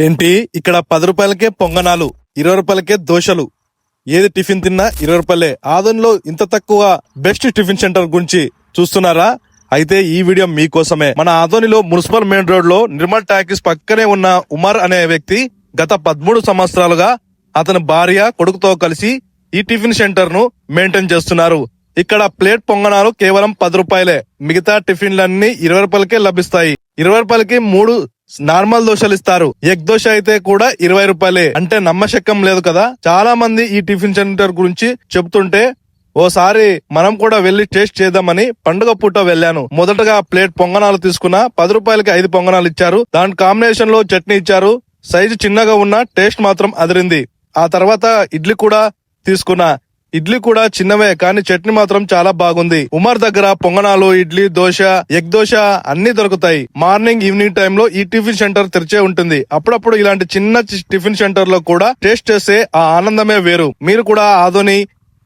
ఏంటి ఇక్కడ 10 రూపాయలకే పొంగనాలు, 20 రూపాయలకే దోశలు. ఏది టిఫిన్ తిన్నా 20 రూపాయలే. ఆదోనిలో ఇంత తక్కువ బెస్ట్ టిఫిన్ సెంటర్ గురించి చూస్తున్నారా? అయితే ఈ వీడియో మీకోసమే. మన ఆదోనిలో మున్సిపల్ మెయిన్ రోడ్ లో నిర్మల్ టాకీస్ పక్కనే ఉన్న ఉమర్ అనే వ్యక్తి గత 13 సంవత్సరాలుగా అతని భార్య కొడుకుతో కలిసి ఈ టిఫిన్ సెంటర్ ను మెయింటైన్ చేస్తున్నారు. ఇక్కడ ప్లేట్ పొంగనాలు కేవలం 10 రూపాయలే. మిగతా టిఫిన్లన్నీ 20 రూపాయలకే లభిస్తాయి. 20 రూపాయలకి 3 నార్మల్ దోశలు ఇస్తారు. ఎగ్ దోశ అయితే కూడా 20 రూపాయలే. అంటే నమ్మశక్యం లేదు కదా. చాలా మంది ఈ టిఫిన్ సెంటర్ గురించి చెబుతుంటే ఓసారి మనం కూడా వెళ్లి టేస్ట్ చేద్దామని పండుగ పూట వెళ్ళాను. మొదటగా ప్లేట్ పొంగనాలు తీసుకున్నా. 10 రూపాయలకి 5 పొంగనాలు ఇచ్చారు. దాని కాంబినేషన్ లో చట్నీ ఇచ్చారు. సైజు చిన్నగా ఉన్న టేస్ట్ మాత్రం అదిరింది. ఆ తర్వాత ఇడ్లీ కూడా తీసుకున్నా. ఇడ్లీ కూడా చిన్నవే కానీ చట్నీ మాత్రం చాలా బాగుంది. ఉమర్ దగ్గర పొంగనాలు, ఇడ్లీ, దోశ, ఎగ్ దోశ అన్ని దొరుకుతాయి. మార్నింగ్ ఈవినింగ్ టైమ్ లో ఈ టిఫిన్ సెంటర్ తెరిచే ఉంటుంది. అప్పుడప్పుడు ఇలాంటి చిన్న టిఫిన్ సెంటర్ లో కూడా టేస్ట్ చేసే ఆ ఆనందమే వేరు. మీరు కూడా ఆదోని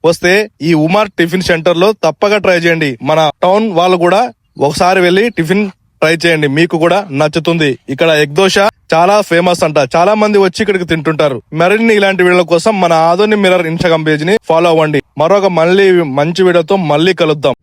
వస్తే ఈ ఉమర్ టిఫిన్ సెంటర్ లో తప్పగా ట్రై చేయండి. మన టౌన్ వాళ్ళు కూడా ఒకసారి వెళ్లి టిఫిన్ ట్రై చేయండి, మీకు కూడా నచ్చుతుంది. ఇక్కడ ఎగ్ దోశ చాలా ఫేమస్ అంట. చాలా మంది వచ్చి ఇక్కడికి తింటుంటారు. మరిన్ని ఇలాంటి వీడియోల కోసం మన ఆదోని మిర్రర్ ఇన్స్టాగ్రామ్ పేజ్ ని ఫాలో అవ్వండి. మరొక మంచి వీడియోతో మళ్ళీ కలుద్దాం.